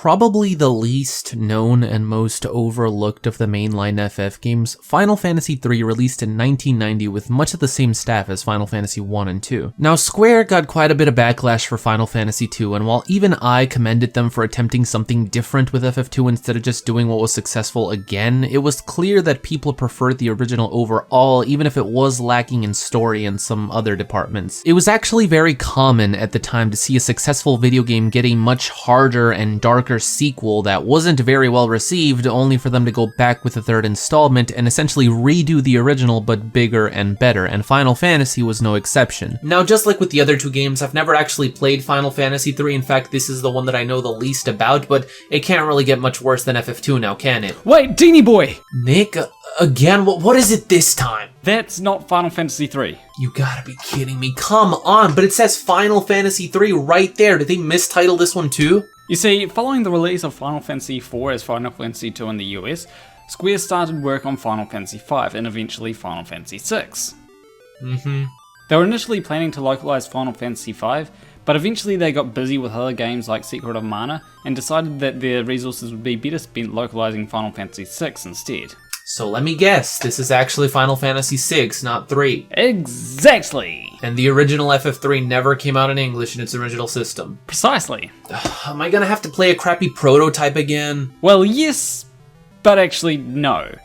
probably the least known and most overlooked of the mainline FF games, Final Fantasy III released in 1990 with much of the same staff as Final Fantasy I and II. Now, Square got quite a bit of backlash for Final Fantasy II, and while even I commended them for attempting something different with FF2 instead of just doing what was successful again, it was clear that people preferred the original overall, even if it was lacking in story and some other departments. It was actually very common at the time to see a successful video game get a much harder and darker sequel that wasn't very well received, only for them to go back with a third installment and essentially redo the original but bigger and better, and Final Fantasy was no exception. Now, just like with the other two games, I've never actually played Final Fantasy III. In fact, this is the one that I know the least about, but it can't really get much worse than FF2 now, can it? Wait, Deanie Boy! Nick, again, what is it this time? That's not Final Fantasy III. You gotta be kidding me. Come on, but it says Final Fantasy III right there. Did they mistitle this one too? You see, following the release of Final Fantasy IV as Final Fantasy II in the US, Square started work on Final Fantasy V and eventually Final Fantasy VI. They were initially planning to localize Final Fantasy V, but eventually they got busy with other games like Secret of Mana and decided that their resources would be better spent localizing Final Fantasy VI instead. So let me guess, this is actually Final Fantasy VI, not 3. Exactly! And the original FF3 never came out in English in its original system. Precisely. Am I gonna have to play a crappy prototype again? Well, yes, but actually no.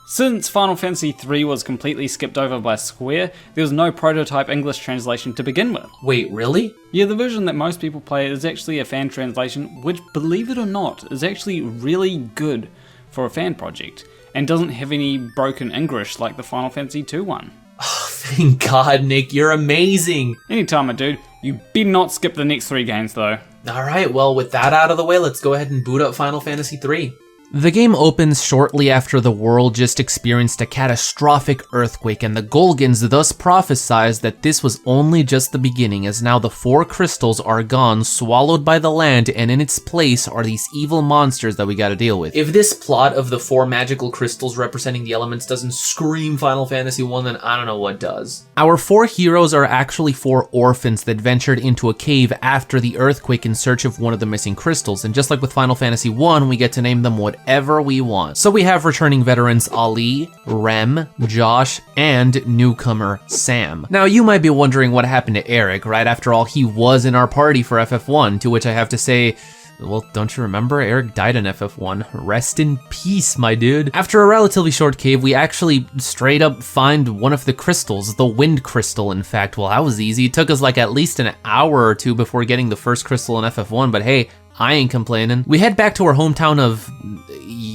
Since Final Fantasy III was completely skipped over by Square, there was no prototype English translation to begin with. Wait, really? Yeah, the version that most people play is actually a fan translation, which, believe it or not, is actually really good for a fan project, and doesn't have any broken English like the Final Fantasy II one. Oh, thank God, Nick, you're amazing! Anytime, my dude. You better not skip the next 3 games, though. Alright, well, with that out of the way, let's go ahead and boot up Final Fantasy III. The game opens shortly after the world just experienced a catastrophic earthquake, and the Golgans thus prophesized that this was only just the beginning, as now the 4 crystals are gone, swallowed by the land, and in its place are these evil monsters that we gotta deal with. If this plot of the 4 magical crystals representing the elements doesn't scream Final Fantasy I, then I don't know what does. Our 4 heroes are actually 4 orphans that ventured into a cave after the earthquake in search of one of the missing crystals, and just like with Final Fantasy I, we get to name them whatever we want. So we have returning veterans Ali, Rem, Josh, and newcomer Sam. Now you might be wondering what happened to Eric, right? After all, he was in our party for FF1, to which I have to say, well, don't you remember? Eric died in FF1. Rest in peace, my dude. After a relatively short cave, we actually straight up find one of the crystals, the wind crystal, in fact. Well, that was easy. It took us like at least an hour or two before getting the first crystal in FF1, but hey, I ain't complaining. We head back to our hometown of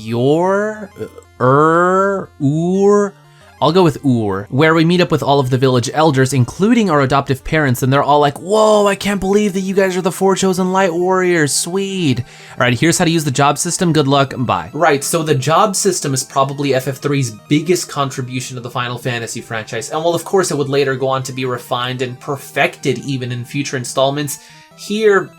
Ur? I'll go with Ur, where we meet up with all of the village elders, including our adoptive parents, and they're all like, whoa, I can't believe that you guys are the 4 chosen light warriors, sweet. All right, here's how to use the job system, good luck, bye. Right, so the job system is probably FF3's biggest contribution to the Final Fantasy franchise, and while of course it would later go on to be refined and perfected even in future installments, here,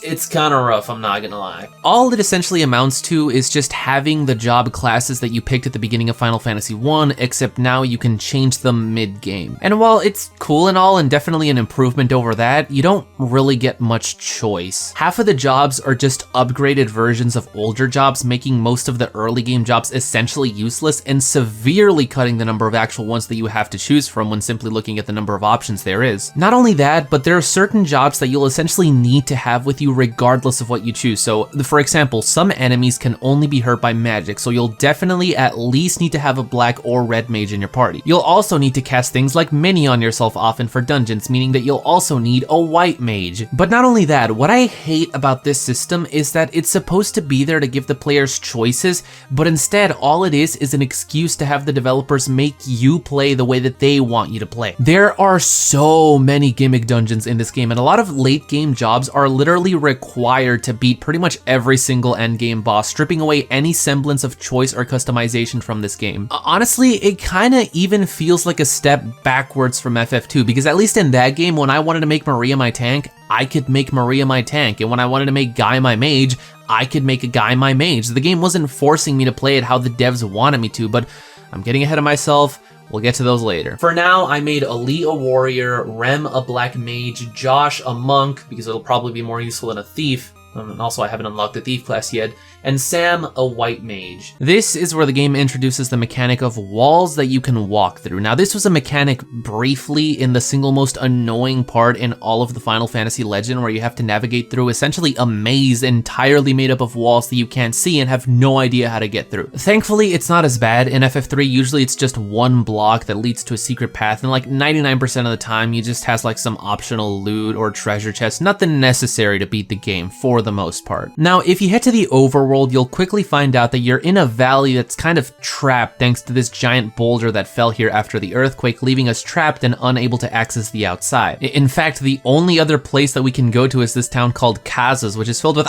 it's kinda rough, I'm not gonna lie. All it essentially amounts to is just having the job classes that you picked at the beginning of Final Fantasy I, except now you can change them mid-game. And while it's cool and all, and definitely an improvement over that, you don't really get much choice. Half of the jobs are just upgraded versions of older jobs, making most of the early game jobs essentially useless and severely cutting the number of actual ones that you have to choose from when simply looking at the number of options there is. Not only that, but there are certain jobs that you'll essentially need to have with you regardless of what you choose. So for example, some enemies can only be hurt by magic, so you'll definitely at least need to have a black or red mage in your party. You'll also need to cast things like mini on yourself often for dungeons, meaning that you'll also need a white mage. But not only that, what I hate about this system is that it's supposed to be there to give the players choices, but instead all it is an excuse to have the developers make you play the way that they want you to play. There are so many gimmick dungeons in this game, and a lot of late game jobs are literally required to beat pretty much every single endgame boss, stripping away any semblance of choice or customization from this game. Honestly, it kinda even feels like a step backwards from FF2, because at least in that game, when I wanted to make Maria my tank, I could make Maria my tank, and when I wanted to make Guy my mage, I could make a Guy my mage. The game wasn't forcing me to play it how the devs wanted me to, but I'm getting ahead of myself. We'll get to those later. For now, I made Ali a warrior, Rem a black mage, Josh a monk, because it'll probably be more useful than a thief, And also, I haven't unlocked the Thief class yet. And Sam, a white mage. This is where the game introduces the mechanic of walls that you can walk through. Now, this was a mechanic briefly in the single most annoying part in all of the Final Fantasy legend, where you have to navigate through essentially a maze entirely made up of walls that you can't see and have no idea how to get through. Thankfully, it's not as bad. In FF3, usually it's just one block that leads to a secret path, and like 99% of the time, you just has like some optional loot or treasure chest, nothing necessary to beat the game for the most part. Now, if you head to the overworld, you'll quickly find out that you're in a valley that's kind of trapped thanks to this giant boulder that fell here after the earthquake, leaving us trapped and unable to access the outside. In fact, the only other place that we can go to is this town called Kazas, which is filled with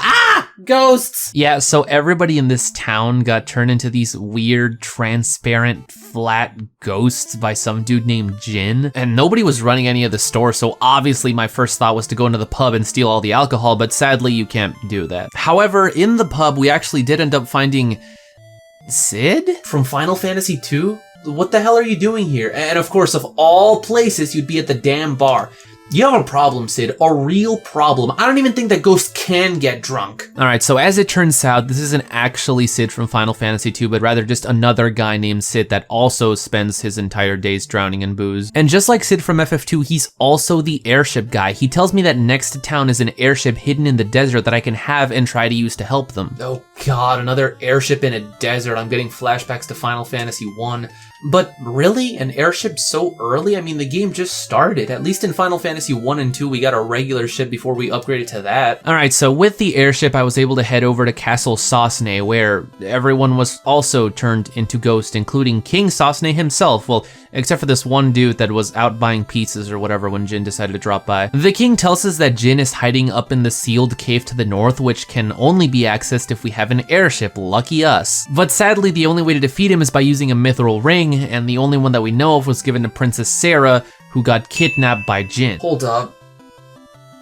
ghosts! Yeah, so everybody in this town got turned into these weird, transparent, flat ghosts by some dude named Jin, and nobody was running any of the stores, so obviously my first thought was to go into the pub and steal all the alcohol, but sadly you can't do that. However, in the pub, we actually did end up finding Cid from Final Fantasy II? What the hell are you doing here? And of course, of all places, you'd be at the damn bar. You have a problem, Cid, a real problem. I don't even think that ghosts can get drunk. All right, so as it turns out, this isn't actually Cid from Final Fantasy II, but rather just another guy named Cid that also spends his entire days drowning in booze. And just like Cid from FF2, he's also the airship guy. He tells me that next to town is an airship hidden in the desert that I can have and try to use to help them. Oh God, another airship in a desert. I'm getting flashbacks to Final Fantasy 1. But really, an airship so early? I mean, the game just started. At least in Final Fantasy 1 and 2, we got a regular ship before we upgraded to that. All right, so with the airship, I was able to head over to Castle Sosne, where everyone was also turned into ghosts, including King Sosne himself. Well, except for this one dude that was out buying pizzas or whatever when Jin decided to drop by. The king tells us that Jin is hiding up in the sealed cave to the north, which can only be accessed if we have an airship. Lucky us. But sadly, the only way to defeat him is by using a mithril ring, and the only one that we know of was given to Princess Sarah, who got kidnapped by Jin. Hold up.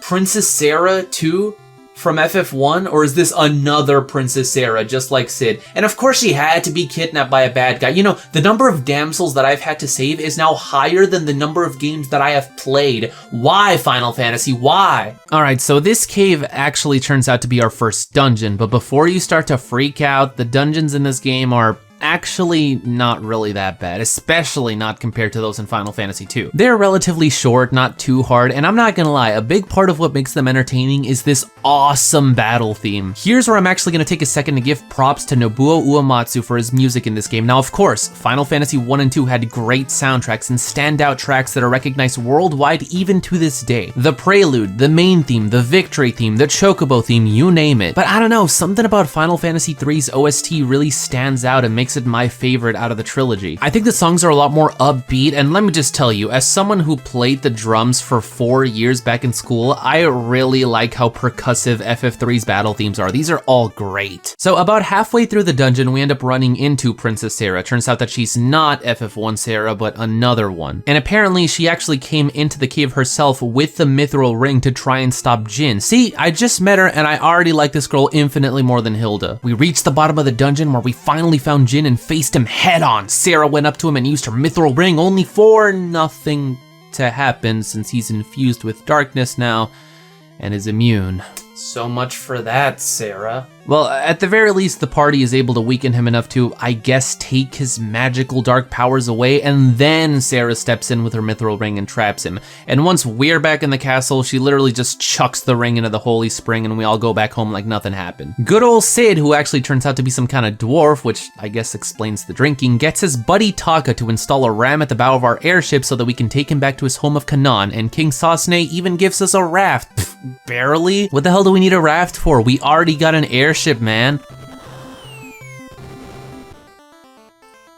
Princess Sarah too? From FF1? Or is this another Princess Sarah, just like Cid? And of course she had to be kidnapped by a bad guy. You know, the number of damsels that I've had to save is now higher than the number of games that I have played. Why, Final Fantasy? Why? Alright, so this cave actually turns out to be our first dungeon, but before you start to freak out, the dungeons in this game are actually not really that bad, especially not compared to those in Final Fantasy II. They're relatively short, not too hard, and I'm not gonna lie, a big part of what makes them entertaining is this awesome battle theme. Here's where I'm actually gonna take a second to give props to Nobuo Uematsu for his music in this game. Now, of course, Final Fantasy 1 and 2 had great soundtracks and standout tracks that are recognized worldwide even to this day. The Prelude, the main theme, the Victory theme, the Chocobo theme, you name it. But I don't know, something about Final Fantasy 3's OST really stands out and makes it my favorite out of the trilogy. I think the songs are a lot more upbeat, and let me just tell you, as someone who played the drums for 4 years back in school, I really like how percussive FF3's battle themes are. These are all great. So about halfway through the dungeon, we end up running into Princess Sarah. Turns out that she's not FF1 Sarah, but another one. And apparently she actually came into the cave herself with the mithril ring to try and stop Jin. See, I just met her and I already like this girl infinitely more than Hilda. We reached the bottom of the dungeon where we finally found Jin and faced him head on. Sarah went up to him and used her mithril ring, only for nothing to happen since he's infused with darkness now and is immune. So much for that, Sarah. Well, at the very least, the party is able to weaken him enough to, I guess, take his magical dark powers away, and then Sarah steps in with her mithril ring and traps him. And once we're back in the castle, she literally just chucks the ring into the holy spring and we all go back home like nothing happened. Good old Cid, who actually turns out to be some kind of dwarf, which I guess explains the drinking, gets his buddy Taka to install a ram at the bow of our airship so that we can take him back to his home of Canaan, and King Sosne even gives us a raft. Pfft, barely? What the hell do we need a raft for? We already got an airship, man.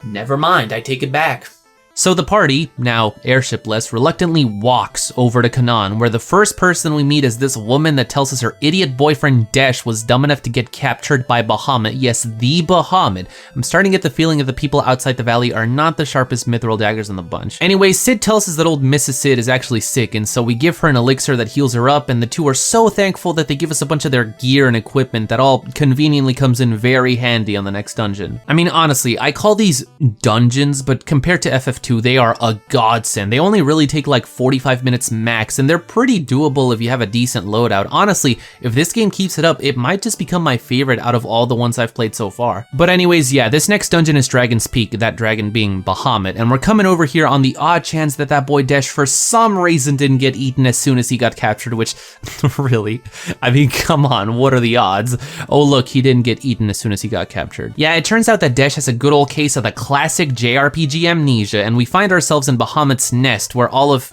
Never mind, I take it back. So the party, now airshipless, reluctantly walks over to Canaan, where the first person we meet is this woman that tells us her idiot boyfriend Desh was dumb enough to get captured by Bahamut. Yes, the Bahamut. I'm starting to get the feeling that the people outside the valley are not the sharpest mithril daggers in the bunch. Anyway, Cid tells us that old Mrs. Cid is actually sick, and so we give her an elixir that heals her up, and the two are so thankful that they give us a bunch of their gear and equipment that all conveniently comes in very handy on the next dungeon. I mean, honestly, I call these dungeons, but compared to FF2, 2, they are a godsend. They only really take like 45 minutes max, and they're pretty doable if you have a decent loadout. Honestly, if this game keeps it up, it might just become my favorite out of all the ones I've played so far. But anyways, yeah, this next dungeon is Dragon's Peak, that dragon being Bahamut, and we're coming over here on the odd chance that that boy Desh for some reason didn't get eaten as soon as he got captured, which, really? I mean, come on, what are the odds? Oh look, he didn't get eaten as soon as he got captured. Yeah, it turns out that Desh has a good old case of the classic JRPG amnesia, and we find ourselves in Bahamut's nest, where all of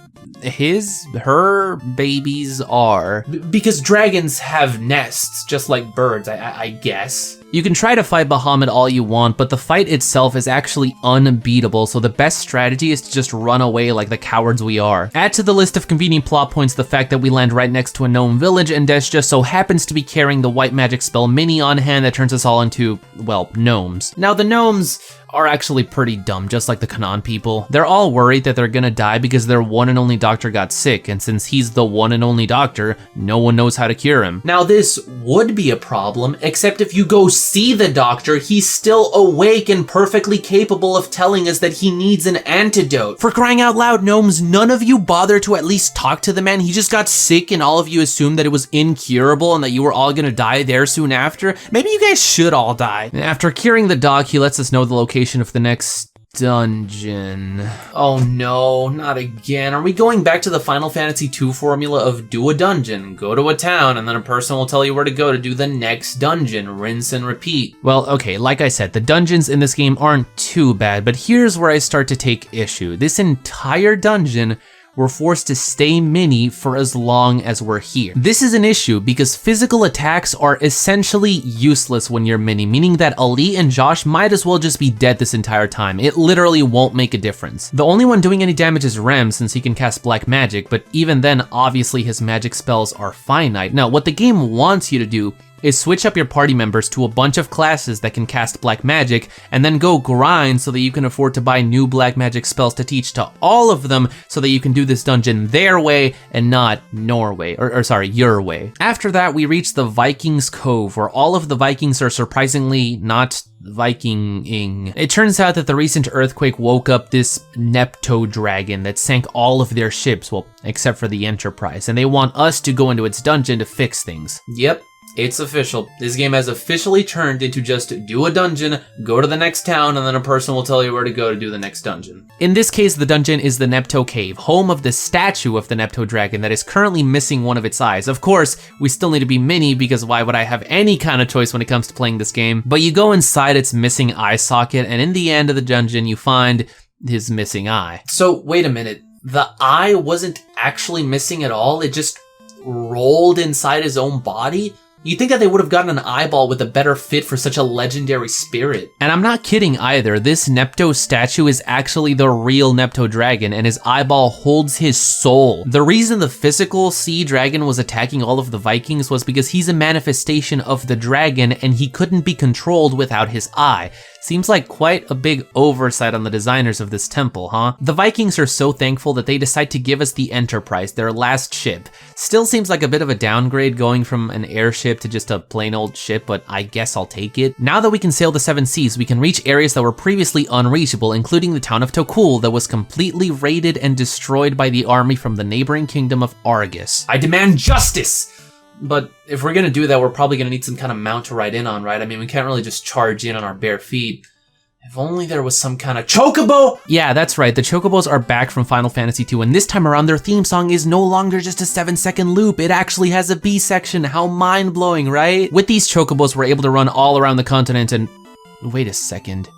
her babies are. Because dragons have nests, just like birds, I guess. You can try to fight Bahamut all you want, but the fight itself is actually unbeatable, so the best strategy is to just run away like the cowards we are. Add to the list of convenient plot points the fact that we land right next to a gnome village, and Desh just so happens to be carrying the white magic spell Mini on hand that turns us all into, well, gnomes. Now the gnomes are actually pretty dumb, just like the Kanan people. They're all worried that they're gonna die because their one and only doctor got sick, and since he's the one and only doctor, no one knows how to cure him. Now this would be a problem, except if you go see the doctor, he's still awake and perfectly capable of telling us that he needs an antidote. For crying out loud, gnomes, none of you bother to at least talk to the man. He just got sick and all of you assumed that it was incurable and that you were all gonna die there soon after. Maybe you guys should all die. After curing the dog, he lets us know the location of the next dungeon. Oh no, not again. Are we going back to the Final Fantasy II formula of do a dungeon, go to a town, and then a person will tell you where to go to do the next dungeon, rinse and repeat? Well, okay, like I said, the dungeons in this game aren't too bad, but here's where I start to take issue. This entire dungeon, we're forced to stay mini for as long as we're here. This is an issue because physical attacks are essentially useless when you're mini, meaning that Ali and Josh might as well just be dead this entire time. It literally won't make a difference. The only one doing any damage is Rem, since he can cast black magic, but even then, obviously his magic spells are finite. Now, what the game wants you to do is switch up your party members to a bunch of classes that can cast black magic, and then go grind so that you can afford to buy new black magic spells to teach to all of them so that you can do this dungeon their way and not Norway, or sorry, your way. After that, we reach the Vikings Cove, where all of the Vikings are surprisingly not Vikinging. It turns out that the recent earthquake woke up this Nepto dragon that sank all of their ships, well, except for the Enterprise, and they want us to go into its dungeon to fix things. Yep. It's official. This game has officially turned into just do a dungeon, go to the next town, and then a person will tell you where to go to do the next dungeon. In this case, the dungeon is the Nepto Cave, home of the statue of the Nepto dragon that is currently missing one of its eyes. Of course, we still need to be mini because why would I have any kind of choice when it comes to playing this game? But you go inside its missing eye socket, and in the end of the dungeon, you find his missing eye. So wait a minute, the eye wasn't actually missing at all? It just rolled inside his own body? You'd think that they would have gotten an eyeball with a better fit for such a legendary spirit. And I'm not kidding either, this Nepto statue is actually the real Nepto dragon, and his eyeball holds his soul. The reason the physical sea dragon was attacking all of the Vikings was because he's a manifestation of the dragon, and he couldn't be controlled without his eye. Seems like quite a big oversight on the designers of this temple, huh? The Vikings are so thankful that they decide to give us the Enterprise, their last ship. Still seems like a bit of a downgrade going from an airship to just a plain old ship, but I guess I'll take it. Now that we can sail the 7 seas, we can reach areas that were previously unreachable, including the town of Tokul that was completely raided and destroyed by the army from the neighboring kingdom of Argus. I demand justice! But if we're gonna do that, we're probably gonna need some kind of mount to ride in on, right? I mean, we can't really just charge in on our bare feet. If only there was some kind of chocobo! Yeah, that's right, the chocobos are back from Final Fantasy II, and this time around their theme song is no longer just a 7-second loop, it actually has a B section. How mind-blowing, right? With these chocobos, we're able to run all around the continent and... Wait a second.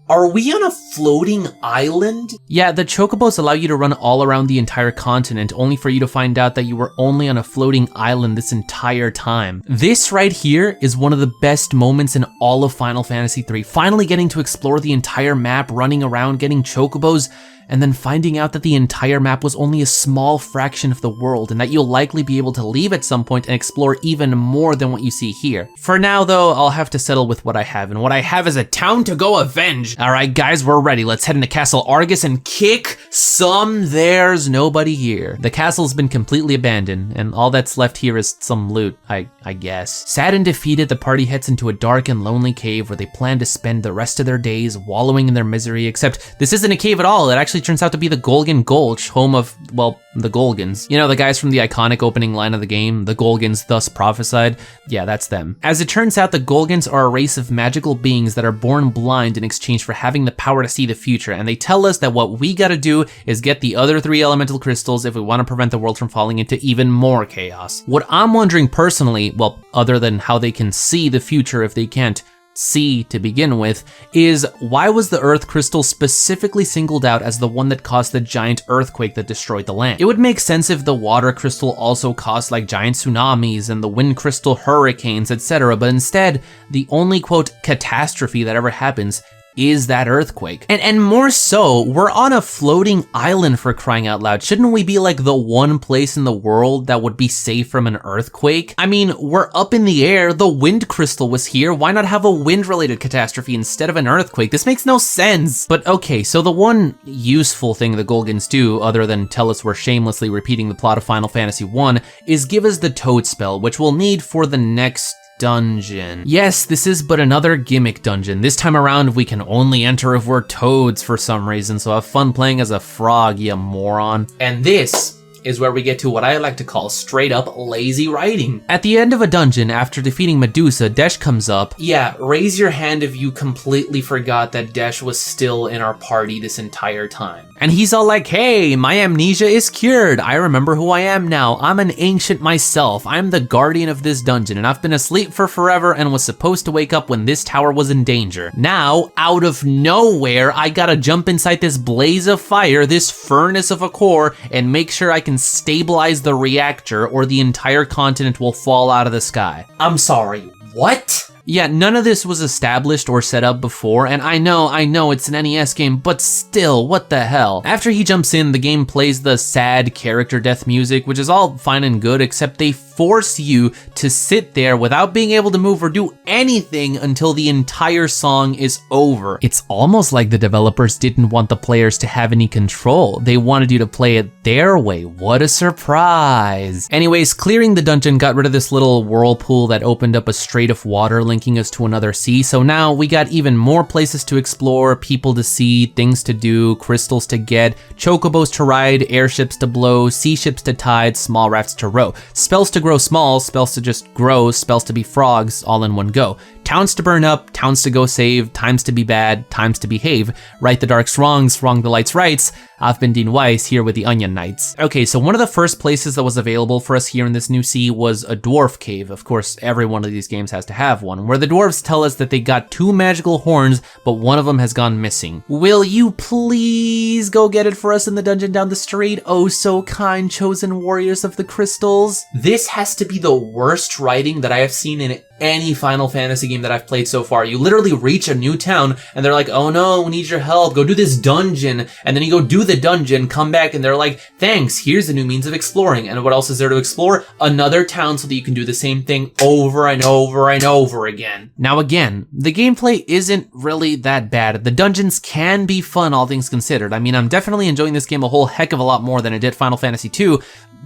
Are we on a floating island? Yeah, the chocobos allow you to run all around the entire continent, only for you to find out that you were only on a floating island this entire time. This right here is one of the best moments in all of Final Fantasy III. Finally getting to explore the entire map, running around, getting chocobos. and then finding out that the entire map was only a small fraction of the world and that you'll likely be able to leave at some point and explore even more than what you see here. For now though, I'll have to settle with what I have, and what I have is a town to go avenge. Alright guys, we're ready. Let's head into Castle Argus and kick some. There's nobody here. The castle's been completely abandoned, and all that's left here is some loot, I guess. Sad and defeated, the party heads into a dark and lonely cave where they plan to spend the rest of their days wallowing in their misery, except this isn't a cave at all. It actually turns out to be the Golgan Gulch, home of, well, the Golgans. You know, the guys from the iconic opening line of the game, the Golgans thus prophesied? Yeah, that's them. As it turns out, the Golgans are a race of magical beings that are born blind in exchange for having the power to see the future, and they tell us that what we gotta do is get the other 3 elemental crystals if we want to prevent the world from falling into even more chaos. What I'm wondering personally, well, other than how they can see the future if they can't see to begin with, is why was the Earth Crystal specifically singled out as the one that caused the giant earthquake that destroyed the land? It would make sense if the Water Crystal also caused like giant tsunamis and the Wind Crystal hurricanes, etc., but instead, the only quote catastrophe that ever happens is that earthquake. And more so, we're on a floating island, for crying out loud. Shouldn't we be like the one place in the world that would be safe from an earthquake? I mean, we're up in the air, the wind crystal was here, why not have a wind-related catastrophe instead of an earthquake? This makes no sense. But okay, so the one useful thing the Golgans do, other than tell us we're shamelessly repeating the plot of Final Fantasy I, is give us the Toad spell, which we'll need for the next dungeon. Yes, this is but another gimmick dungeon. This time around, we can only enter if we're toads for some reason, so have fun playing as a frog, you moron. And this is where we get to what I like to call straight up lazy writing. At the end of a dungeon, after defeating Medusa, Desh comes up. Yeah, raise your hand if you completely forgot that Desh was still in our party this entire time. And he's all like, hey, my amnesia is cured. I remember who I am now. I'm an ancient myself. I'm the guardian of this dungeon, and I've been asleep for forever and was supposed to wake up when this tower was in danger. Now, out of nowhere, I gotta jump inside this blaze of fire, this furnace of a core, and make sure I can stabilize the reactor or the entire continent will fall out of the sky. I'm sorry, what? Yeah, none of this was established or set up before, and I know it's an NES game, but still, what the hell? After he jumps in, the game plays the sad character death music, which is all fine and good, except they force you to sit there without being able to move or do anything until the entire song is over. It's almost like the developers didn't want the players to have any control. They wanted you to play it their way. What a surprise. Anyways, clearing the dungeon got rid of this little whirlpool that opened up a strait of water linking us to another sea, so now we got even more places to explore, people to see, things to do, crystals to get, chocobos to ride, airships to blow, sea ships to tide, small rafts to row, spells to grow small, spells to just grow, spells to be frogs, all in one go. Towns to burn up, towns to go save, times to be bad, times to behave, right the dark's wrongs, wrong the light's rights. I've been Dean Weiss here with the Onion Knights. Okay, so one of the first places that was available for us here in this new sea was a dwarf cave. Of course, every one of these games has to have one, where the dwarves tell us that they got 2 magical horns, but one of them has gone missing. Will you please go get it for us in the dungeon down the street? Oh, so kind, chosen warriors of the crystals. This has to be the worst writing that I have seen in any Final Fantasy game that I've played so far. You literally reach a new town and they're like, oh no, we need your help, go do this dungeon. And then you go do the dungeon, come back and they're like, thanks, here's a new means of exploring. And what else is there to explore? Another town so that you can do the same thing over and over and over again. Now again, the gameplay isn't really that bad. The dungeons can be fun, all things considered. I mean, I'm definitely enjoying this game a whole heck of a lot more than I did Final Fantasy II,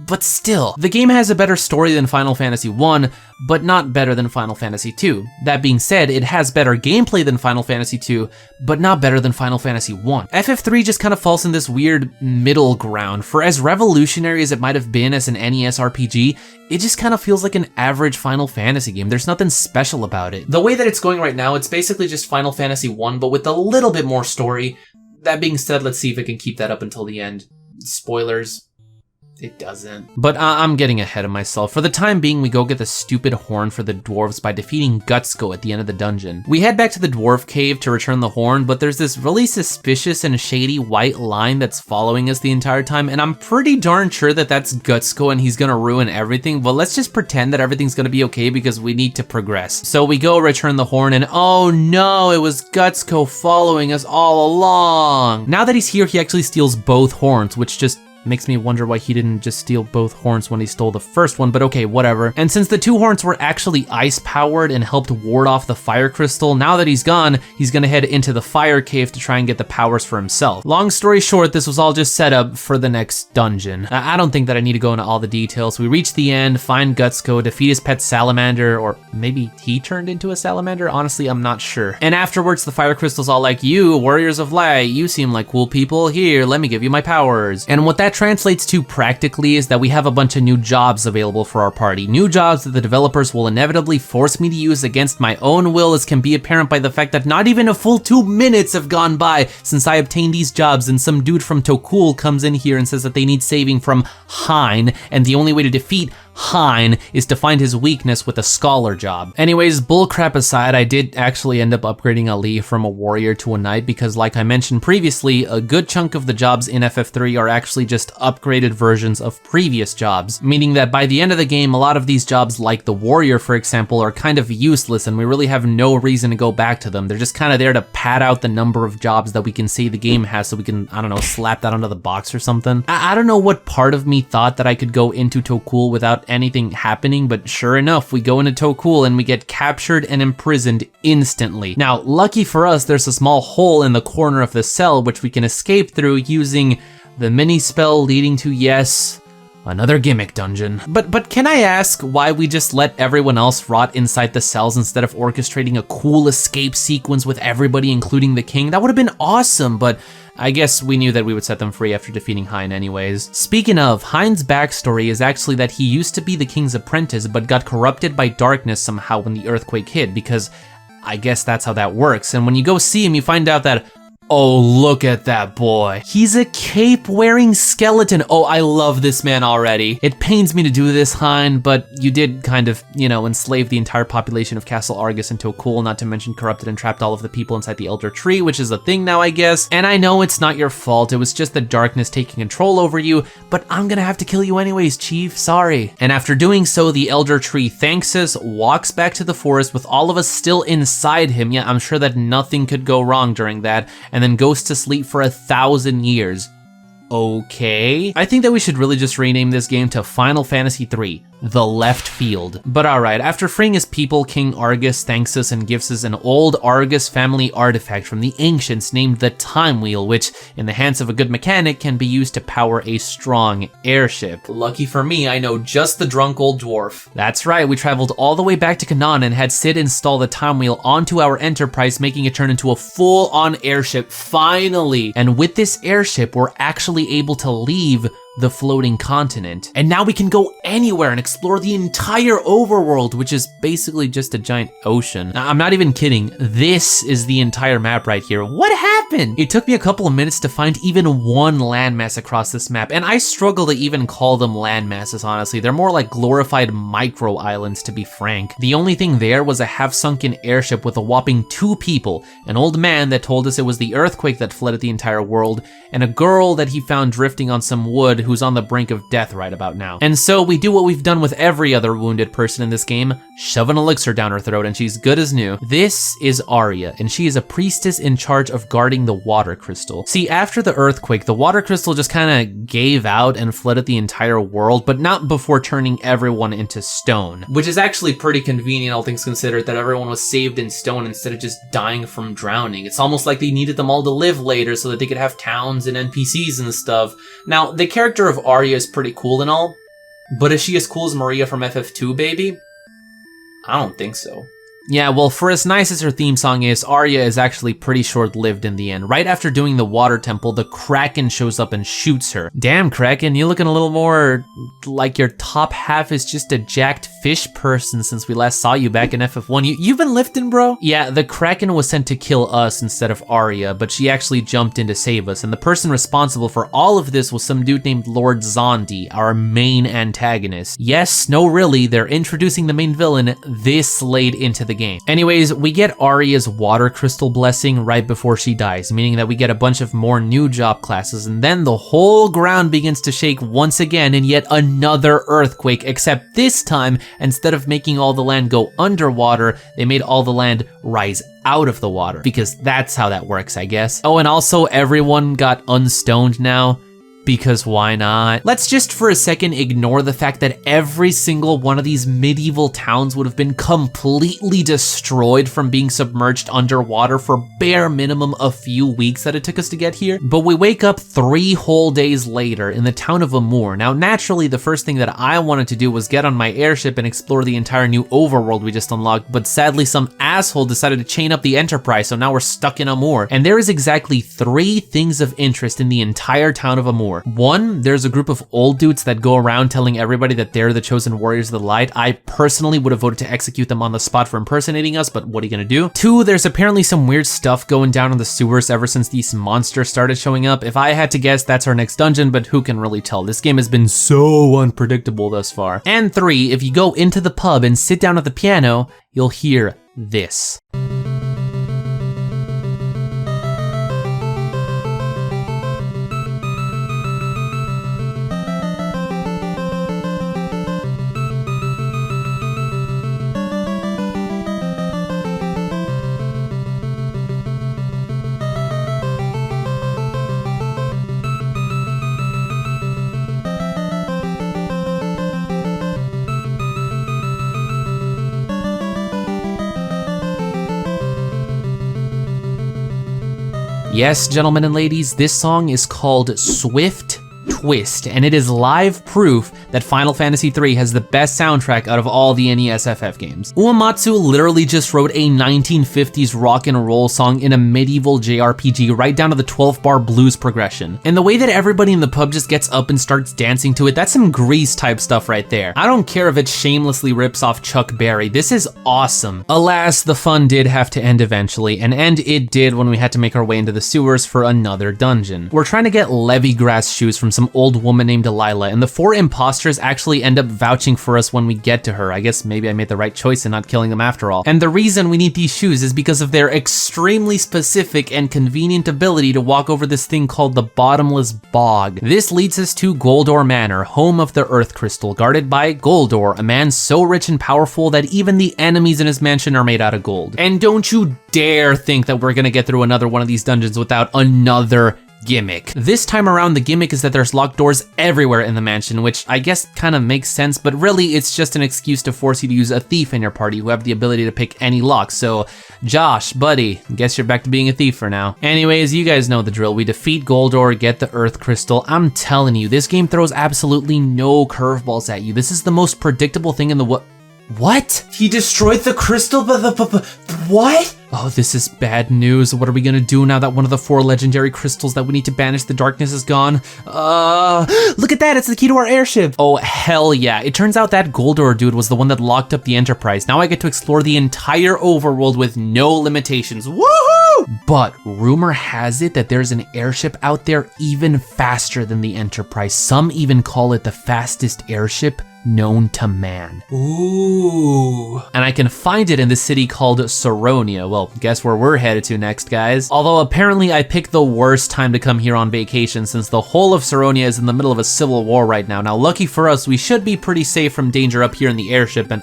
but still, the game has a better story than Final Fantasy I, but not better than Final Fantasy II. That being said, it has better gameplay than Final Fantasy II, but not better than Final Fantasy I. FF3 just kind of falls in this weird middle ground. For as revolutionary as it might have been as an NES RPG, it just kind of feels like an average Final Fantasy game. There's nothing special about it. The way that it's going right now, it's basically just Final Fantasy I, but with a little bit more story. That being said, let's see if it can keep that up until the end. Spoilers. It doesn't. But I'm getting ahead of myself. For the time being, we go get the stupid horn for the dwarves by defeating Gutsko at the end of the dungeon. We head back to the dwarf cave to return the horn, but there's this really suspicious and shady white line that's following us the entire time, and I'm pretty darn sure that that's Gutsko and he's gonna ruin everything, but let's just pretend that everything's gonna be okay because we need to progress. So we go return the horn, and oh no, it was Gutsko following us all along. Now that he's here, he actually steals both horns, which just makes me wonder why he didn't just steal both horns when he stole the first one, but okay, whatever. And since the two horns were actually ice powered and helped ward off the fire crystal, now that he's gone, he's gonna head into the fire cave to try and get the powers for himself. Long story short, this was all just set up for the next dungeon. I don't think that I need to go into all the details. We reach the end, find Gutsko, defeat his pet salamander, or maybe he turned into a salamander? Honestly, I'm not sure. And afterwards, the fire crystal's all like, you, warriors of light, you seem like cool people. Here, let me give you my powers. And what that translates to practically is that we have a bunch of new jobs available for our party. New jobs that the developers will inevitably force me to use against my own will, as can be apparent by the fact that not even a full 2 minutes have gone by since I obtained these jobs, and some dude from Tokul comes in here and says that they need saving from Hein, and the only way to defeat Hein is to find his weakness with a scholar job. Anyways, bullcrap aside, I did actually end up upgrading Ali from a warrior to a knight because, like I mentioned previously, a good chunk of the jobs in FF3 are actually just upgraded versions of previous jobs, meaning that by the end of the game, a lot of these jobs, like the warrior for example, are kind of useless and we really have no reason to go back to them. They're just kind of there to pad out the number of jobs that we can say the game has so we can, I don't know, slap that onto the box or something. I don't know what part of me thought that I could go into Tokul without anything happening, but sure enough, we go into Tokul and we get captured and imprisoned instantly. Now, lucky for us, there's a small hole in the corner of the cell which we can escape through using the mini spell leading to, yes, another gimmick dungeon. But can I ask why we just let everyone else rot inside the cells instead of orchestrating a cool escape sequence with everybody, including the king? That would have been awesome, but I guess we knew that we would set them free after defeating Hein anyways. Speaking of, Hein's backstory is actually that he used to be the king's apprentice but got corrupted by darkness somehow when the earthquake hit, because I guess that's how that works. And when you go see him, you find out that, oh, look at that boy. He's a cape-wearing skeleton. Oh, I love this man already. It pains me to do this, Hein, but you did kind of, you know, enslave the entire population of Castle Argus into a Tokul, not to mention corrupted and trapped all of the people inside the Elder Tree, which is a thing now, I guess. And I know it's not your fault. It was just the darkness taking control over you, but I'm gonna have to kill you anyways, Chief. Sorry. And after doing so, the Elder Tree thanks us, walks back to the forest with all of us still inside him. Yeah, I'm sure that nothing could go wrong during that, and then goes to sleep for 1,000 years. Okay. I think that we should really just rename this game to Final Fantasy III, The Left Field. But alright, after freeing his people, King Argus thanks us and gives us an old Argus family artifact from the ancients named the Time Wheel, which, in the hands of a good mechanic, can be used to power a strong airship. Lucky for me, I know just the drunk old dwarf. That's right, we traveled all the way back to Canaan and had Sid install the Time Wheel onto our Enterprise, making it turn into a full-on airship, finally! And with this airship, we're actually able to leave the floating continent. And now we can go anywhere and explore the entire overworld, which is basically just a giant ocean. I'm not even kidding. This is the entire map right here. What happened? It took me a couple of minutes to find even one landmass across this map, and I struggle to even call them landmasses, honestly. They're more like glorified micro islands, to be frank. The only thing there was a half-sunken airship with a whopping 2 people, an old man that told us it was the earthquake that flooded the entire world, and a girl that he found drifting on some wood who's on the brink of death right about now. And so we do what we've done with every other wounded person in this game, shove an elixir down her throat and she's good as new. This is Arya, and she is a priestess in charge of guarding the water crystal. See, after the earthquake, the water crystal just kind of gave out and flooded the entire world, but not before turning everyone into stone, which is actually pretty convenient, all things considered, that everyone was saved in stone instead of just dying from drowning. It's almost like they needed them all to live later so that they could have towns and NPCs and stuff. Now, the character of Arya is pretty cool and all, but is she as cool as Maria from FF2, baby? I don't think so. Yeah, well, for as nice as her theme song is, Arya is actually pretty short-lived in the end. Right after doing the water temple, the Kraken shows up and shoots her. Damn, Kraken, you're looking a little more like your top half is just a jacked fish person since we last saw you back in FF1. You've been lifting, bro? Yeah, the Kraken was sent to kill us instead of Arya, but she actually jumped in to save us, and the person responsible for all of this was some dude named Lord Xande, our main antagonist. Yes, no really, they're introducing the main villain this late into the game. Anyways, we get Arya's water crystal blessing right before she dies, meaning that we get a bunch of more new job classes, and then the whole ground begins to shake once again in yet another earthquake, except this time, instead of making all the land go underwater, they made all the land rise out of the water, because that's how that works, I guess. Oh, and also everyone got unstoned now, because why not? Let's just for a second ignore the fact that every single one of these medieval towns would have been completely destroyed from being submerged underwater for bare minimum a few weeks that it took us to get here. But we wake up 3 whole days later in the town of Amur. Now, naturally, the first thing that I wanted to do was get on my airship and explore the entire new overworld we just unlocked, but sadly some asshole decided to chain up the Enterprise, so now we're stuck in Amur. And there is exactly 3 things of interest in the entire town of Amur. 1, there's a group of old dudes that go around telling everybody that they're the chosen warriors of the light. I personally would have voted to execute them on the spot for impersonating us, but what are you gonna do? 2, there's apparently some weird stuff going down in the sewers ever since these monsters started showing up. If I had to guess, that's our next dungeon, but who can really tell? This game has been so unpredictable thus far. And 3, if you go into the pub and sit down at the piano, you'll hear this. Yes, gentlemen and ladies, this song is called Swift Twist, and it is live proof that Final Fantasy III has the best soundtrack out of all the NES FF games. Uematsu literally just wrote a 1950s rock and roll song in a medieval JRPG right down to the 12-bar blues progression. And the way that everybody in the pub just gets up and starts dancing to it, that's some Grease type stuff right there. I don't care if it shamelessly rips off Chuck Berry, this is awesome. Alas, the fun did have to end eventually, and end it did when we had to make our way into the sewers for another dungeon. We're trying to get Levigrass shoes from some old woman named Delilah, and the 4 imposters actually end up vouching for us when we get to her. I guess maybe I made the right choice in not killing them after all. And the reason we need these shoes is because of their extremely specific and convenient ability to walk over this thing called the Bottomless Bog. This leads us to Goldor Manor, home of the Earth Crystal, guarded by Goldor, a man so rich and powerful that even the enemies in his mansion are made out of gold. And don't you dare think that we're gonna get through another one of these dungeons without another gimmick. This time around, the gimmick is that there's locked doors everywhere in the mansion, which I guess kind of makes sense, but really it's just an excuse to force you to use a thief in your party who have the ability to pick any lock. So Josh, buddy, guess you're back to being a thief for now. Anyways, you guys know the drill. We defeat Goldor, get the Earth Crystal. I'm telling you, this game throws absolutely no curveballs at you. This is the most predictable thing in the What? He destroyed the crystal, what? Oh, this is bad news. What are we gonna do now that one of the 4 legendary crystals that we need to banish the darkness is gone? Look at that, it's the key to our airship. Oh, hell yeah. It turns out that Goldor dude was the one that locked up the Enterprise. Now I get to explore the entire overworld with no limitations. Woohoo! But rumor has it that there's an airship out there even faster than the Enterprise. Some even call it the fastest airship known to man. Ooh. And I can find it in the city called Saronia. Well, guess where we're headed to next, guys. Although apparently I picked the worst time to come here on vacation since the whole of Saronia is in the middle of a civil war right now. Now, lucky for us, we should be pretty safe from danger up here in the airship and...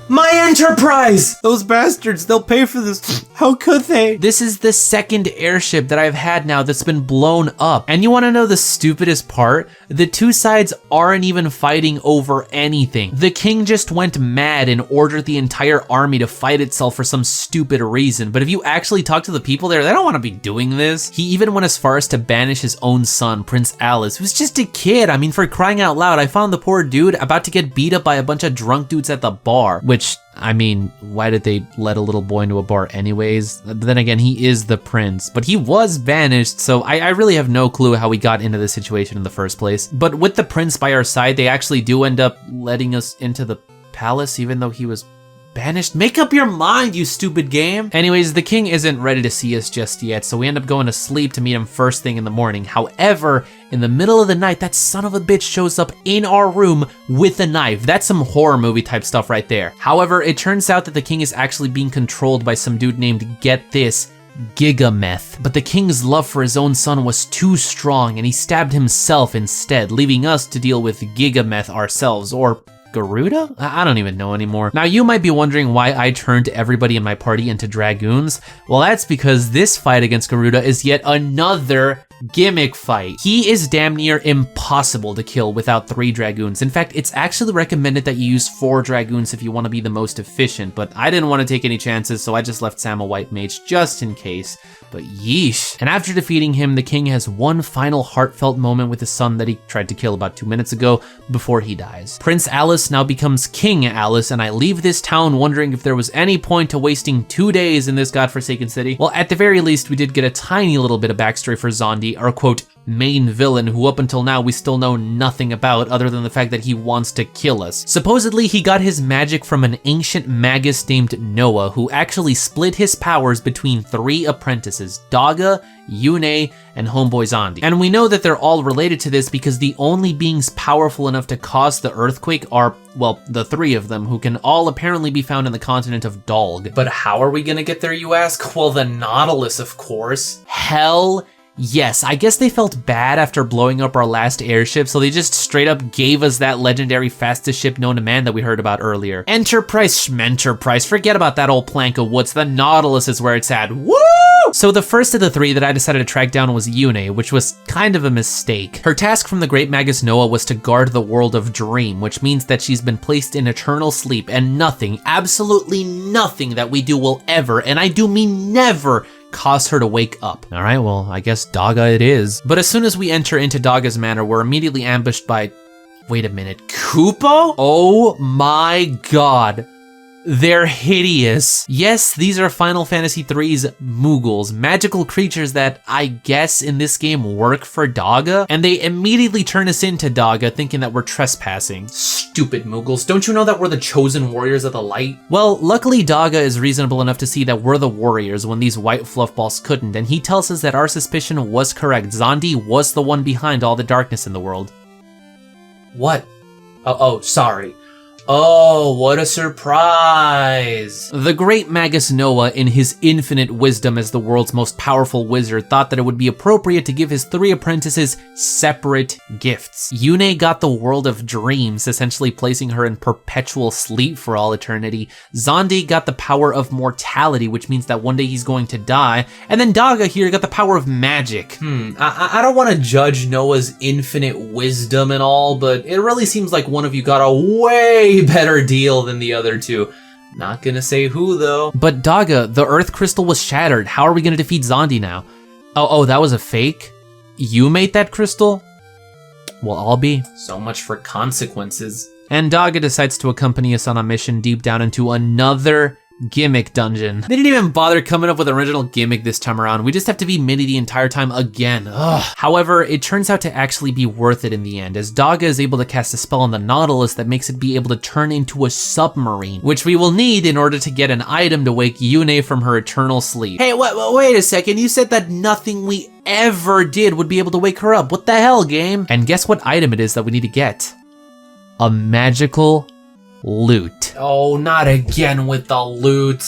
My Enterprise! Those bastards, they'll pay for this. How could they? This is the second airship that I've had now that's been blown up. And you wanna know the stupidest part? The two sides aren't even fighting over anything. The king just went mad and ordered the entire army to fight itself for some stupid reason. But if you actually talk to the people there, they don't wanna be doing this. He even went as far as to banish his own son, Prince Alice, who's just a kid. I mean, for crying out loud, I found the poor dude about to get beat up by a bunch of drunk dudes at the bar, which, I mean, why did they let a little boy into a bar anyways? But then again, he is the prince, but he was banished, so I really have no clue how we got into this situation in the first place. But with the prince by our side, they actually do end up letting us into the palace, even though he was banished. Make up your mind, you stupid game. Anyways, the king isn't ready to see us just yet, so we end up going to sleep to meet him first thing in the morning. However, in the middle of the night, that son of a bitch shows up in our room with a knife. That's some horror movie type stuff right there. However, it turns out that the king is actually being controlled by some dude named, get this, Gigameth. But the king's love for his own son was too strong, and he stabbed himself instead, leaving us to deal with Gigameth ourselves, or Garuda? I don't even know anymore. Now you might be wondering why I turned everybody in my party into dragoons. Well, that's because this fight against Garuda is yet another gimmick fight. He is damn near impossible to kill without 3 dragoons. In fact, it's actually recommended that you use 4 dragoons if you want to be the most efficient, but I didn't want to take any chances, so I just left Sam a white mage just in case. But yeesh. And after defeating him, the king has one final heartfelt moment with his son that he tried to kill about 2 minutes ago before he dies. Prince Alice now becomes King Alice, and I leave this town wondering if there was any point to wasting 2 days in this godforsaken city. Well, at the very least, we did get a tiny little bit of backstory for Xande, our quote, main villain, who up until now we still know nothing about other than the fact that he wants to kill us. Supposedly, he got his magic from an ancient magus named Noah, who actually split his powers between 3 apprentices, Doga, Unei, and homeboy Xande. And we know that they're all related to this because the only beings powerful enough to cause the earthquake are, well, the 3 of them, who can all apparently be found in the continent of Dalg. But how are we gonna get there, you ask? Well, the Nautilus, of course. Hell yes, I guess they felt bad after blowing up our last airship, so they just straight up gave us that legendary fastest ship known to man that we heard about earlier. Enterprise schmenterprise, forget about that old plank of woods, the Nautilus is where it's at, woo! So the first of the 3 that I decided to track down was Unei, which was kind of a mistake. Her task from the great magus Noah was to guard the world of Dream, which means that she's been placed in eternal sleep, and nothing, absolutely nothing that we do will ever, and I do mean never, cause her to wake up. All right, well, I guess Doga it is. But as soon as we enter into Doga's manor, we're immediately ambushed by, wait a minute, kupo? Oh my god. They're hideous. Yes, these are Final Fantasy III's Moogles, magical creatures that I guess in this game work for Doga, and they immediately turn us into Doga thinking that we're trespassing. Stupid Moogles, don't you know that we're the chosen warriors of the light? Well, luckily Doga is reasonable enough to see that we're the warriors when these white fluffballs couldn't, and he tells us that our suspicion was correct. Xande was the one behind all the darkness in the world. What? Oh, sorry. Oh, what a surprise! The great magus Noah, in his infinite wisdom as the world's most powerful wizard, thought that it would be appropriate to give his 3 apprentices separate gifts. Unei got the world of dreams, essentially placing her in perpetual sleep for all eternity. Xande got the power of mortality, which means that one day he's going to die. And then Doga here got the power of magic. I don't want to judge Noah's infinite wisdom and all, but it really seems like one of you got a way better deal than the other 2. Not gonna say who though. But Doga, the earth crystal was shattered. How are we gonna defeat Xande now? Oh, that was a fake? You made that crystal? Well, I'll be. So much for consequences. And Doga decides to accompany us on a mission deep down into another gimmick dungeon. They didn't even bother coming up with an original gimmick this time around. We just have to be Minnie the entire time again. Ugh. However, it turns out to actually be worth it in the end, as Doga is able to cast a spell on the Nautilus that makes it be able to turn into a submarine, which we will need in order to get an item to wake Unei from her eternal sleep. Hey, wait a second, you said that nothing we ever did would be able to wake her up. What the hell, game? And guess what item it is that we need to get? A magical loot. Oh, not again with the loot.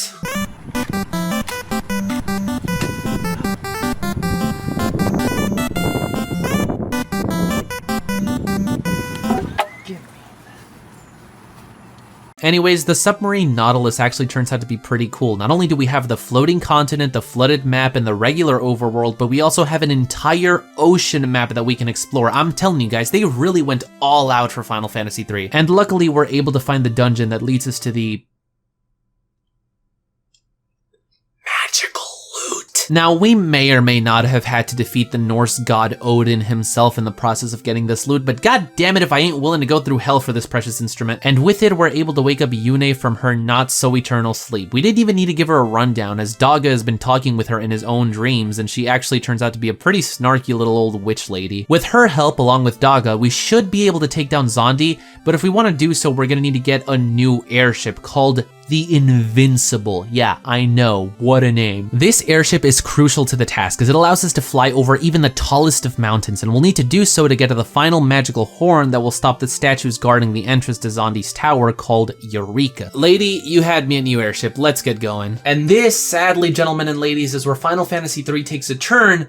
Anyways, the submarine Nautilus actually turns out to be pretty cool. Not only do we have the floating continent, the flooded map, and the regular overworld, but we also have an entire ocean map that we can explore. I'm telling you guys, they really went all out for Final Fantasy III. And luckily, we're able to find the dungeon that leads us to the magical loot. Now, we may or may not have had to defeat the Norse god Odin himself in the process of getting this loot, but god damn it if I ain't willing to go through hell for this precious instrument. And with it, we're able to wake up Unei from her not-so-eternal sleep. We didn't even need to give her a rundown, as Doga has been talking with her in his own dreams, and she actually turns out to be a pretty snarky little old witch lady. With her help, along with Doga, we should be able to take down Xande, but if we want to do so, we're going to need to get a new airship called the Invincible. Yeah, I know, what a name. This airship is crucial to the task as it allows us to fly over even the tallest of mountains, and we'll need to do so to get to the final magical horn that will stop the statues guarding the entrance to Xande's tower called Eureka. Lady, you had me a new airship, let's get going. And this, sadly, gentlemen and ladies, is where Final Fantasy III takes a turn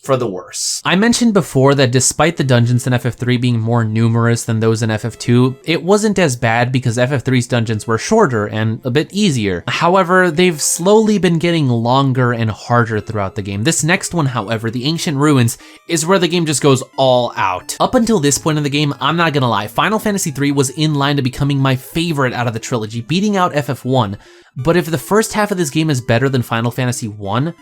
for the worse. I mentioned before that despite the dungeons in FF3 being more numerous than those in FF2, it wasn't as bad because FF3's dungeons were shorter and a bit easier. However, they've slowly been getting longer and harder throughout the game. This next one, however, the Ancient Ruins, is where the game just goes all out. Up until this point in the game, I'm not gonna lie, Final Fantasy III was in line to becoming my favorite out of the trilogy, beating out FF1. But if the first half of this game is better than Final Fantasy I,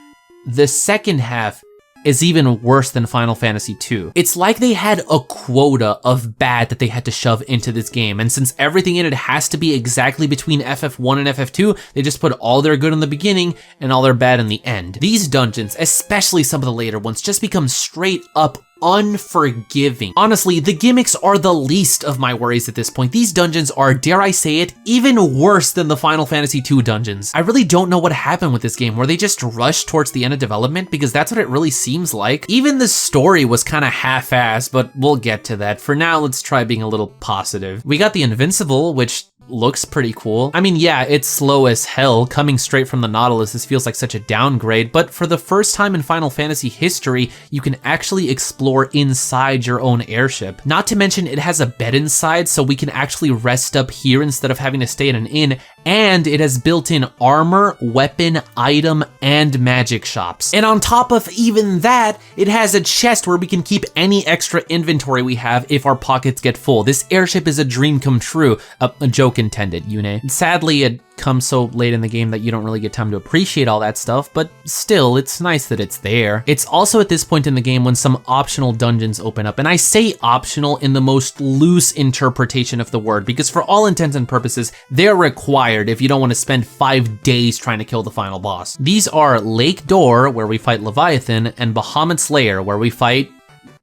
the second half is even worse than Final Fantasy II. It's like they had a quota of bad that they had to shove into this game, and since everything in it has to be exactly between FF1 and FF2, they just put all their good in the beginning and all their bad in the end. These dungeons, especially some of the later ones, just become straight up unforgiving. Honestly, the gimmicks are the least of my worries at this point. These dungeons are, dare I say it, even worse than the Final Fantasy II dungeons. I really don't know what happened with this game. Were they just rushed towards the end of development? Because that's what it really seems like. Even the story was kind of half-assed, but we'll get to that. For now, let's try being a little positive. We got the Invincible, which looks pretty cool. I mean, yeah, it's slow as hell. Coming straight from the Nautilus, this feels like such a downgrade, but for the first time in Final Fantasy history, you can actually explore inside your own airship. Not to mention, it has a bed inside, so we can actually rest up here instead of having to stay at an inn, and it has built-in armor, weapon, item, and magic shops. And on top of even that, it has a chest where we can keep any extra inventory we have if our pockets get full. This airship is a dream come true. A joke intended, Unei. Sadly, it comes so late in the game that you don't really get time to appreciate all that stuff, but still, it's nice that it's there. It's also at this point in the game when some optional dungeons open up, and I say optional in the most loose interpretation of the word, because for all intents and purposes, they're required if you don't want to spend 5 days trying to kill the final boss. These are Lake Door, where we fight Leviathan, and Bahamut's Lair, where we fight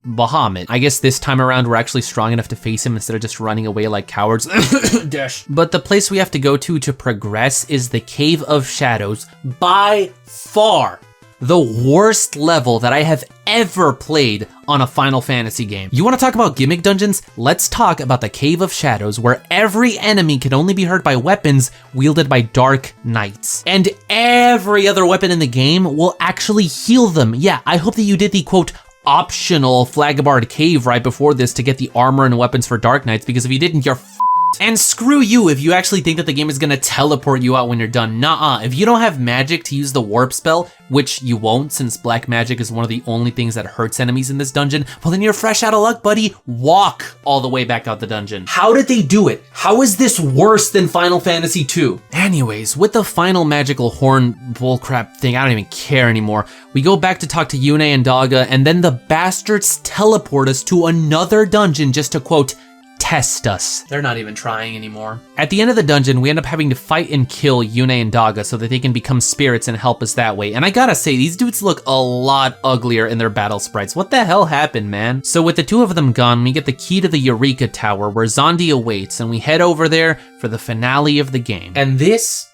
Bahamut. I guess this time around we're actually strong enough to face him instead of just running away like cowards. Dash. But the place we have to go to progress is the Cave of Shadows, by far the worst level that I have ever played on a Final Fantasy game. You want to talk about gimmick dungeons? Let's talk about the Cave of Shadows, where every enemy can only be hurt by weapons wielded by Dark Knights. And every other weapon in the game will actually heal them. Yeah, I hope that you did the quote optional Flagabard Cave right before this to get the armor and weapons for Dark Knights, because if you didn't, you're and screw you if you actually think that the game is gonna teleport you out when you're done. Nuh-uh. If you don't have magic to use the warp spell, which you won't since black magic is one of the only things that hurts enemies in this dungeon, well then you're fresh out of luck, buddy. Walk all the way back out the dungeon. How did they do it? How is this worse than Final Fantasy II? Anyways, with the final magical horn bullcrap thing, I don't even care anymore. We go back to talk to Unei and Doga, and then the bastards teleport us to another dungeon just to quote, test us. They're not even trying anymore. At the end of the dungeon, we end up having to fight and kill Unei and Doga so that they can become spirits and help us that way. And I gotta say, these dudes look a lot uglier in their battle sprites. What the hell happened, man? So with the two of them gone, we get the key to the Eureka Tower where Xande awaits, and we head over there for the finale of the game. And this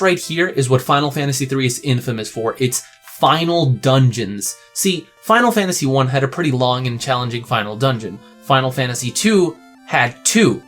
right here is what Final Fantasy III is infamous for. It's final dungeons. See, Final Fantasy I had a pretty long and challenging final dungeon. Final Fantasy II had 2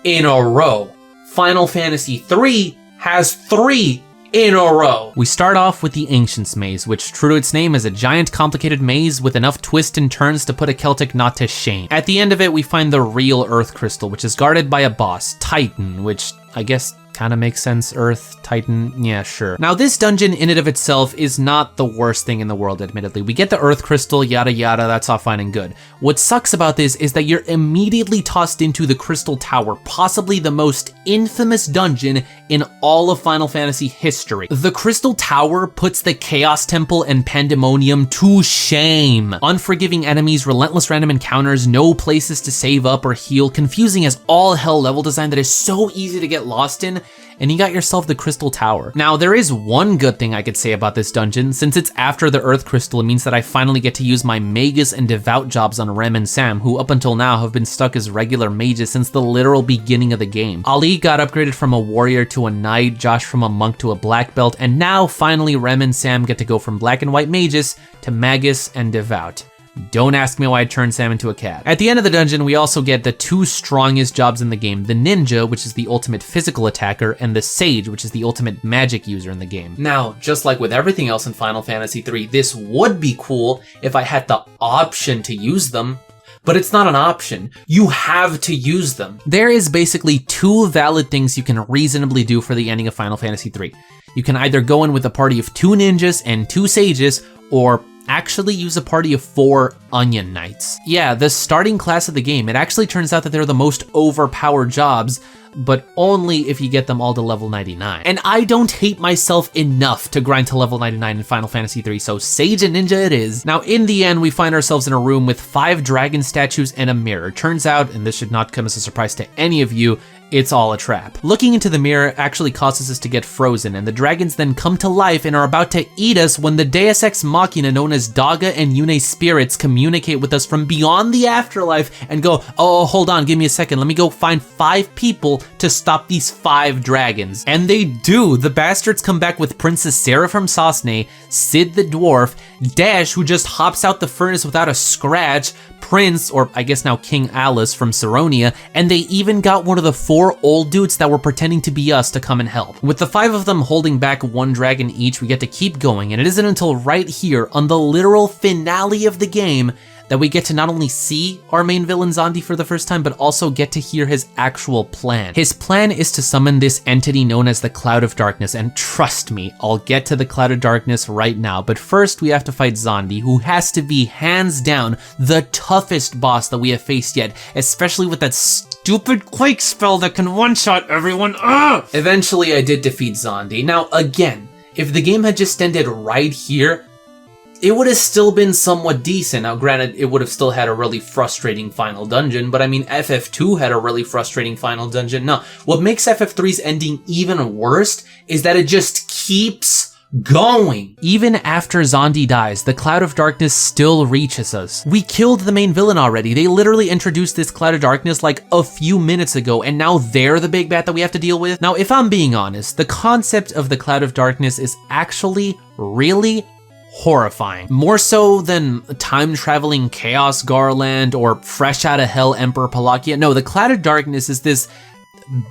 in a row. Final Fantasy III has 3 in a row. We start off with the Ancients Maze, which, true to its name, is a giant complicated maze with enough twists and turns to put a Celtic knot to shame. At the end of it, we find the real Earth Crystal, which is guarded by a boss, Titan, which I guess kind of makes sense. Earth, Titan, yeah, sure. Now this dungeon in and of itself is not the worst thing in the world, admittedly. We get the Earth Crystal, yada yada, that's all fine and good. What sucks about this is that you're immediately tossed into the Crystal Tower, possibly the most infamous dungeon in all of Final Fantasy history. The Crystal Tower puts the Chaos Temple and Pandemonium to shame. Unforgiving enemies, relentless random encounters, no places to save up or heal, confusing as all hell level design that is so easy to get lost in, and you got yourself the Crystal Tower. Now, there is one good thing I could say about this dungeon. Since it's after the Earth Crystal, it means that I finally get to use my Magus and Devout jobs on Rem and Sam, who up until now have been stuck as regular mages since the literal beginning of the game. Ali got upgraded from a warrior to a knight, Josh from a monk to a black belt, and now finally Rem and Sam get to go from black and white mages to Magus and Devout. Don't ask me why I turned Sam into a cat. At the end of the dungeon, we also get the two strongest jobs in the game, the Ninja, which is the ultimate physical attacker, and the Sage, which is the ultimate magic user in the game. Now, just like with everything else in Final Fantasy III, this would be cool if I had the option to use them, but it's not an option. You have to use them. There is basically two valid things you can reasonably do for the ending of Final Fantasy III. You can either go in with a party of 2 ninjas and 2 sages, or actually use a party of 4 Onion Knights. Yeah, the starting class of the game, it actually turns out that they're the most overpowered jobs, but only if you get them all to level 99. And I don't hate myself enough to grind to level 99 in Final Fantasy III, so Sage and Ninja it is. Now, in the end, we find ourselves in a room with 5 dragon statues and a mirror. Turns out, and this should not come as a surprise to any of you, it's all a trap. Looking into the mirror actually causes us to get frozen, and the dragons then come to life and are about to eat us when the Deus Ex Machina known as Doga and Unei spirits communicate with us from beyond the afterlife and go, oh, hold on, give me a second, let me go find 5 people to stop these 5 dragons. And they do. The bastards come back with Princess Sarah from Sosne, Sid the dwarf, Dash, who just hops out the furnace without a scratch, Prince, or I guess now King Alice from Saronia, and they even got one of the 4 old dudes that were pretending to be us to come and help. With the 5 of them holding back 1 dragon each, we get to keep going, and it isn't until right here on the literal finale of the game that we get to not only see our main villain Xande for the first time, but also get to hear his actual plan. His plan is to summon this entity known as the Cloud of Darkness, and trust me, I'll get to the Cloud of Darkness right now, but first we have to fight Xande, who has to be hands down the toughest boss that we have faced yet, especially with that stupid Quake spell that can one-shot everyone. Ugh! Eventually I did defeat Xande. Now again, if the game had just ended right here, it would have still been somewhat decent. Now granted, it would have still had a really frustrating final dungeon, but I mean, FF2 had a really frustrating final dungeon. Now, what makes FF3's ending even worse is that it just keeps going. Even after Xande dies, the Cloud of Darkness still reaches us. We killed the main villain already. They literally introduced this Cloud of Darkness like a few minutes ago, and now they're the big bad that we have to deal with. Now, if I'm being honest, the concept of the Cloud of Darkness is actually really horrifying. More so than time-traveling Chaos Garland or fresh out of hell Emperor Palakia. No, the Cloud of Darkness is this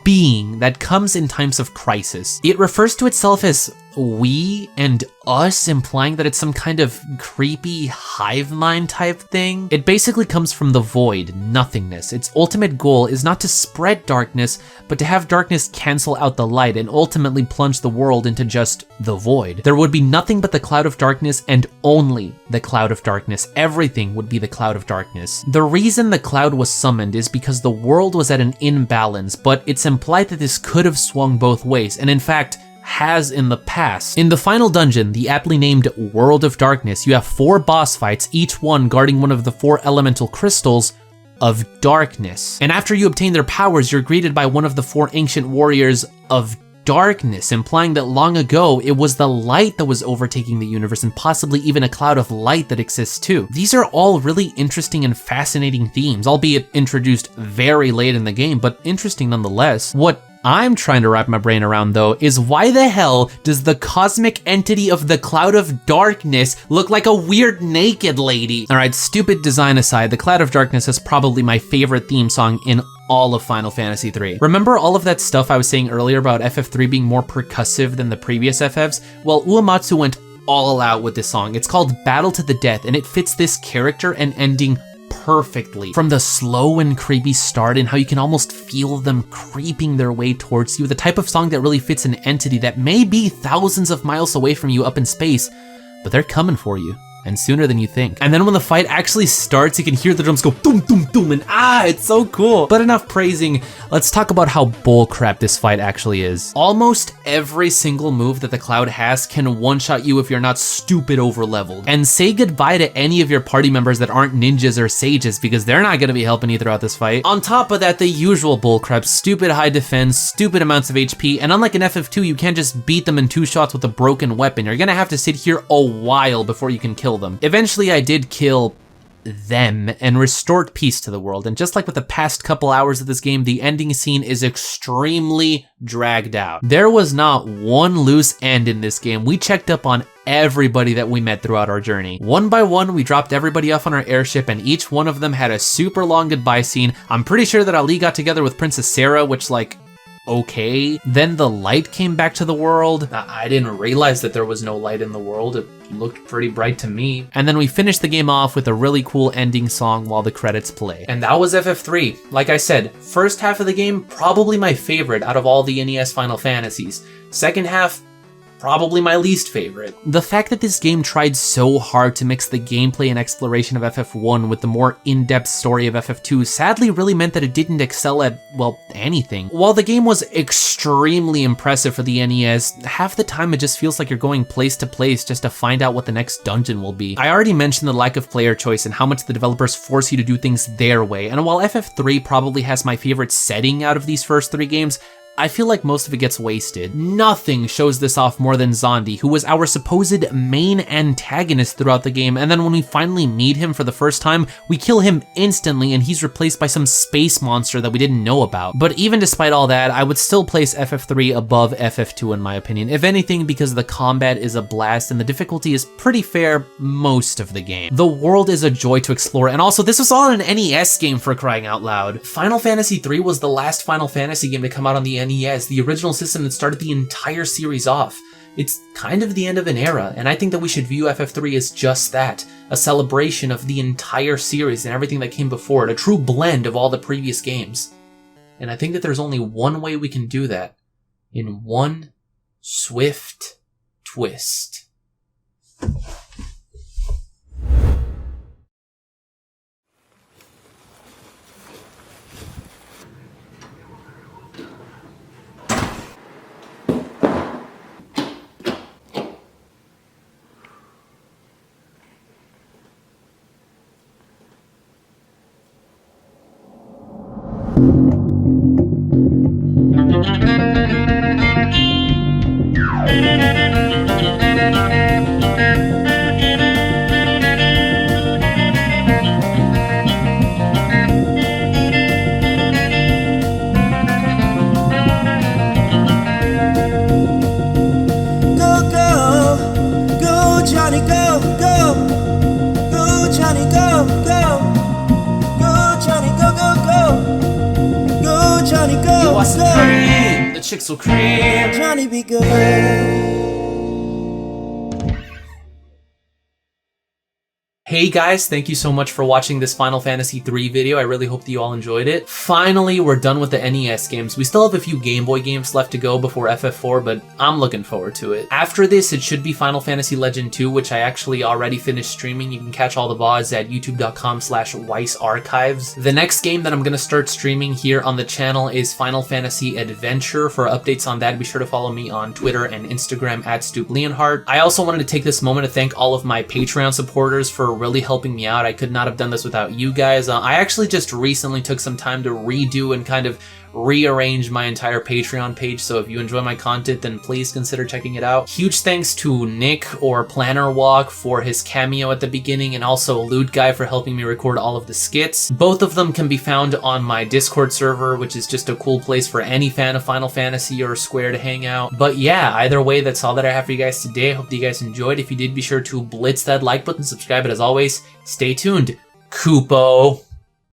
being that comes in times of crisis. It refers to itself as we and us, implying that it's some kind of creepy hive mind type thing. It basically comes from the void, nothingness. Its ultimate goal is not to spread darkness, but to have darkness cancel out the light and ultimately plunge the world into just the void. There would be nothing but the Cloud of Darkness and only the Cloud of Darkness. Everything would be the Cloud of Darkness. The reason the cloud was summoned is because the world was at an imbalance, but it's implied that this could have swung both ways, and in fact, has in the past. In the final dungeon, the aptly named World of Darkness, you have 4 boss fights, each one guarding one of the 4 elemental crystals of darkness. And after you obtain their powers, you're greeted by one of the 4 ancient warriors of darkness, implying that long ago it was the light that was overtaking the universe and possibly even a cloud of light that exists too. These are all really interesting and fascinating themes, albeit introduced very late in the game, but interesting nonetheless. What I'm trying to wrap my brain around though is why the hell does the cosmic entity of the Cloud of Darkness look like a weird naked lady? Alright, stupid design aside, the Cloud of Darkness is probably my favorite theme song in all of Final Fantasy III. Remember all of that stuff I was saying earlier about FF3 being more percussive than the previous FFs? Well, Uematsu went all out with this song. It's called Battle to the Death, and it fits this character and ending perfectly. From the slow and creepy start and how you can almost feel them creeping their way towards you, the type of song that really fits an entity that may be thousands of miles away from you up in space, but they're coming for you. And sooner than you think. And then when the fight actually starts, you can hear the drums go doom, doom, doom, and it's so cool. But enough praising, let's talk about how bullcrap this fight actually is. Almost every single move that the Cloud has can one-shot you if you're not stupid over-leveled. And say goodbye to any of your party members that aren't ninjas or sages, because they're not gonna be helping you throughout this fight. On top of that, the usual bullcrap, stupid high defense, stupid amounts of HP, and unlike in FF2, you can't just beat them in 2 shots with a broken weapon. You're gonna have to sit here a while before you can kill them. Eventually, I did kill them and restored peace to the world. And just like with the past couple hours of this game, the ending scene is extremely dragged out. There was not one loose end in this game. We checked up on everybody that we met throughout our journey. One by one, we dropped everybody off on our airship, and each one of them had a super long goodbye scene. I'm pretty sure that Ali got together with Princess Sarah, which, like, okay. Then the light came back to the world. I didn't realize that there was no light in the world. It looked pretty bright to me. And then we finished the game off with a really cool ending song while the credits play. And that was FF3. Like I said, first half of the game, probably my favorite out of all the NES Final Fantasies. Second half, probably my least favorite. The fact that this game tried so hard to mix the gameplay and exploration of FF1 with the more in-depth story of FF2 sadly really meant that it didn't excel at, well, anything. While the game was extremely impressive for the NES, half the time it just feels like you're going place to place just to find out what the next dungeon will be. I already mentioned the lack of player choice and how much the developers force you to do things their way, and while FF3 probably has my favorite setting out of these first 3 games, I feel like most of it gets wasted. Nothing shows this off more than Xande, who was our supposed main antagonist throughout the game, and then when we finally meet him for the first time, we kill him instantly and he's replaced by some space monster that we didn't know about. But even despite all that, I would still place FF3 above FF2 in my opinion, if anything because the combat is a blast and the difficulty is pretty fair most of the game. The world is a joy to explore, and also this was all an NES game for crying out loud. Final Fantasy III was the last Final Fantasy game to come out on the NES, the original system that started the entire series off. It's kind of the end of an era, and I think that we should view FF3 as just that, a celebration of the entire series and everything that came before it, a true blend of all the previous games. And I think that there's only one way we can do that, in one swift twist. The chicks will cream. Johnny be good. Hey guys, thank you so much for watching this Final Fantasy III video. I really hope that you all enjoyed it. Finally, we're done with the NES games. We still have a few Game Boy games left to go before FF4, but I'm looking forward to it. After this, it should be Final Fantasy Legend 2, which I actually already finished streaming. You can catch all the VODs at youtube.com/Weiss archives. The next game that I'm gonna start streaming here on the channel is Final Fantasy Adventure. For updates on that, be sure to follow me on Twitter and Instagram at StoopLeonhardt. I also wanted to take this moment to thank all of my Patreon supporters for really helping me out. I could not have done this without you guys. I actually just recently took some time to redo and kind of rearrange my entire Patreon page, so if you enjoy my content, then please consider checking it out. Huge thanks to Nick or Planner Walk for his cameo at the beginning, and also Loot Guy for helping me record all of the skits. Both of them can be found on my Discord server, which is just a cool place for any fan of Final Fantasy or Square to hang out. But yeah, either way, that's all that I have for you guys today. I hope that you guys enjoyed. If you did, be sure to blitz that like button, subscribe, and as always, stay tuned. Kupo!